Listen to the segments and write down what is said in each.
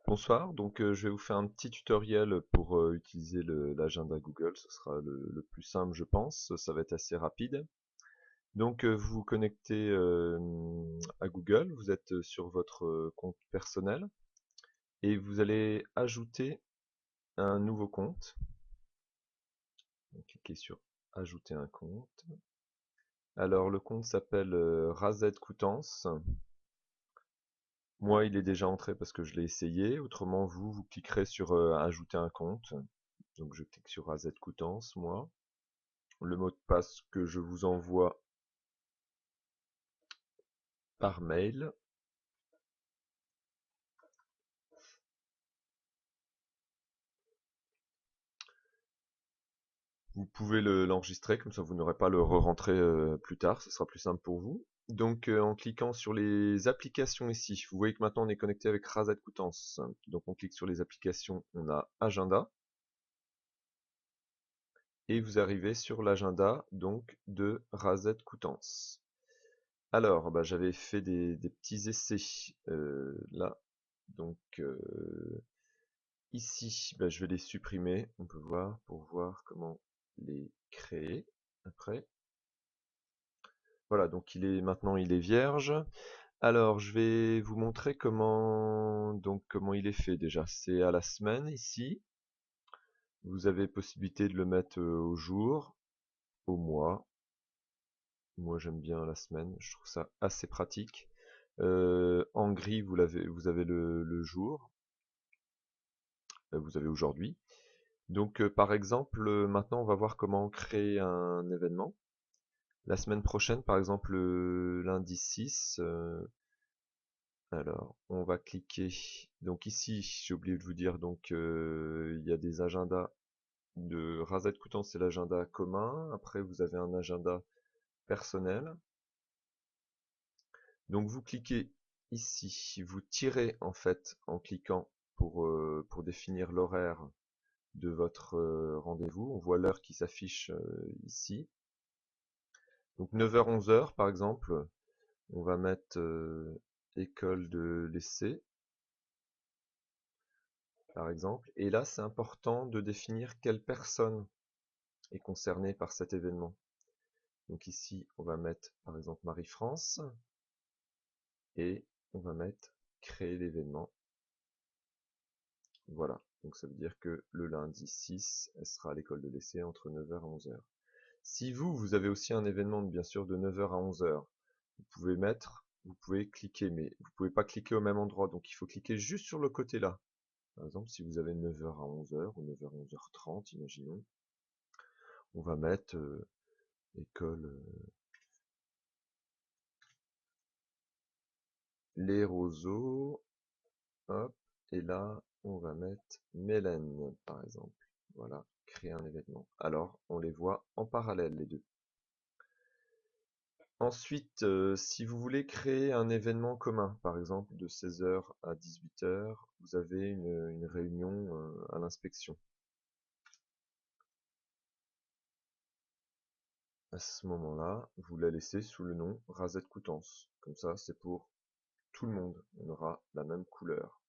Bonsoir, donc je vais vous faire un petit tutoriel pour utiliser l'agenda Google, ce sera le plus simple je pense, ça va être assez rapide. Donc vous vous connectez à Google, vous êtes sur votre compte personnel et vous allez ajouter un nouveau compte. Donc, cliquez sur ajouter un compte. Alors le compte s'appelle Razed Coutances. Moi il est déjà entré parce que je l'ai essayé, autrement vous cliquerez sur ajouter un compte. Donc je clique sur AZ Coutances, moi. Le mot de passe que je vous envoie par mail. Vous pouvez l'enregistrer, comme ça vous n'aurez pas à le re-rentrer plus tard, ce sera plus simple pour vous. Donc en cliquant sur les applications ici, vous voyez que maintenant on est connecté avec Razed Coutances. Donc on clique sur les applications, on a Agenda. Et vous arrivez sur l'agenda donc de Razed Coutances. Alors, bah, j'avais fait des petits essais là. Donc ici, bah, je vais les supprimer, on peut voir, pour voir comment les créer après. Voilà, donc maintenant il est vierge. Alors, je vais vous montrer comment il est fait déjà. C'est à la semaine ici. Vous avez possibilité de le mettre au jour, au mois. Moi, j'aime bien la semaine. Je trouve ça assez pratique. En gris, vous avez le jour. Vous avez aujourd'hui. Donc, par exemple, maintenant, on va voir comment créer un événement. La semaine prochaine, par exemple, le lundi 6, alors, on va cliquer. Donc ici, j'ai oublié de vous dire, donc il y a des agendas de Razed Coutances, c'est l'agenda commun. Après, vous avez un agenda personnel. Donc vous cliquez ici, vous tirez en fait en cliquant pour définir l'horaire de votre rendez-vous. On voit l'heure qui s'affiche ici. Donc 9h 11h par exemple, on va mettre école de l'essai par exemple. Et là c'est important de définir quelle personne est concernée par cet événement. Donc ici on va mettre par exemple Marie-France et on va mettre créer l'événement. Voilà, donc ça veut dire que le lundi 6, elle sera à l'école de l'essai entre 9h et 11h. Si vous avez aussi un événement bien sûr de 9h à 11h, vous pouvez cliquer, mais vous pouvez pas cliquer au même endroit, donc il faut cliquer juste sur le côté là. Par exemple, si vous avez 9h à 11h ou 9h à 11h30, imaginons, on va mettre école Les Roseaux, hop, et là, on va mettre Mélène, par exemple. Voilà, créer un événement. Alors, on les voit en parallèle, les deux. Ensuite, si vous voulez créer un événement commun, par exemple de 16h à 18h, vous avez une réunion à l'inspection. À ce moment-là, vous la laissez sous le nom Razed Coutances. Comme ça, c'est pour tout le monde. On aura la même couleur.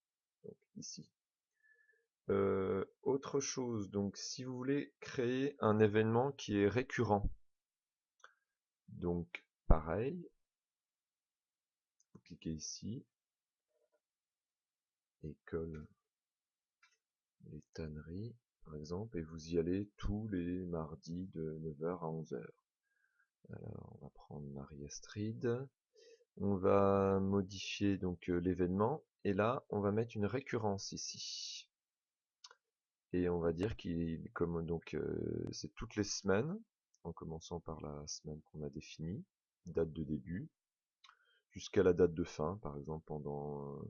Donc ici. Autre chose, donc si vous voulez créer un événement qui est récurrent, donc pareil, vous cliquez ici, école les tanneries par exemple, et vous y allez tous les mardis de 9h à 11h. Alors on va prendre Marie-Astrid, on va modifier donc l'événement, et là on va mettre une récurrence ici. Et on va dire qu'il comme donc c'est toutes les semaines, en commençant par la semaine qu'on a définie, date de début, jusqu'à la date de fin, par exemple pendant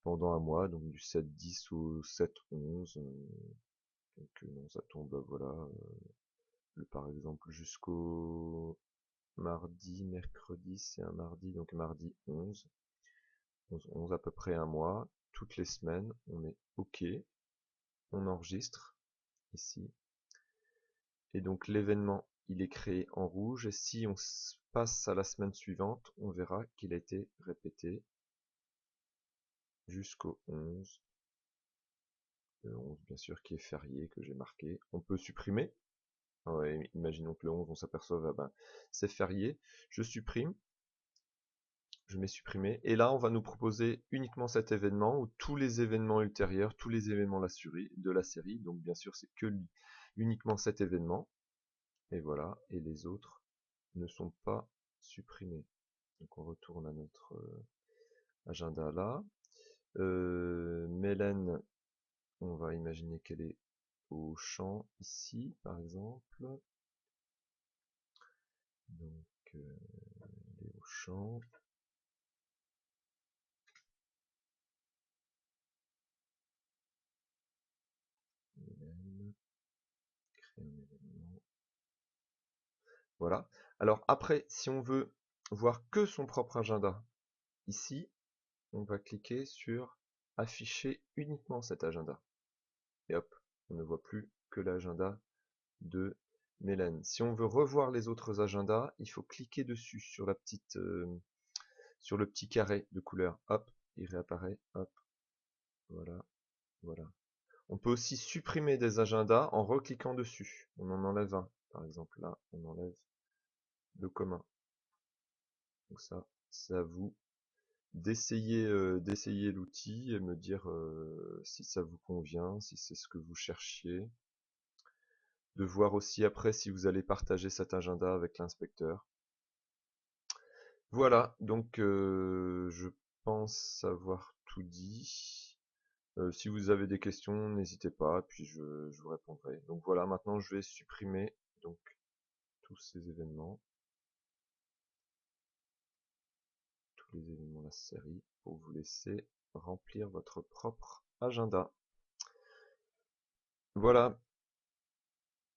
un mois, donc du 7-10 au 7-11. Donc non, ça tombe, voilà, par exemple jusqu'au mardi, mercredi, c'est un mardi, donc mardi 11, 11 à peu près un mois, toutes les semaines, on est OK, on enregistre ici, et donc l'événement il est créé en rouge, et si on passe à la semaine suivante, on verra qu'il a été répété jusqu'au 11, Le 11, bien sûr, qui est férié, que j'ai marqué. On peut supprimer. Ouais, imaginons que le 11, on s'aperçoive, ah ben, c'est férié. Je supprime. Je mets supprimer. Et là, on va nous proposer uniquement cet événement ou tous les événements ultérieurs, tous les événements de la série. Donc, bien sûr, c'est que uniquement cet événement. Et voilà. Et les autres ne sont pas supprimés. Donc, on retourne à notre agenda là. Mélène, on va imaginer qu'elle est au champ ici, par exemple. Donc, elle est au champ. Mélène, créer un événement. Voilà. Alors après, si on veut voir que son propre agenda, ici, on va cliquer sur afficher uniquement cet agenda. Et hop, on ne voit plus que l'agenda de Mélène. Si on veut revoir les autres agendas, il faut cliquer dessus sur la petite, sur le petit carré de couleur. Hop, il réapparaît. Hop, voilà, voilà. On peut aussi supprimer des agendas en recliquant dessus. On en enlève un. Par exemple, là, on enlève le commun. Donc ça, c'est à vous d'essayer l'outil et me dire si ça vous convient, si c'est ce que vous cherchiez. De voir aussi après si vous allez partager cet agenda avec l'inspecteur. Voilà, donc je pense avoir tout dit. Si vous avez des questions, n'hésitez pas, puis je vous répondrai. Donc voilà, maintenant je vais supprimer donc tous ces événements, tous les événements de la série, pour vous laisser remplir votre propre agenda. Voilà,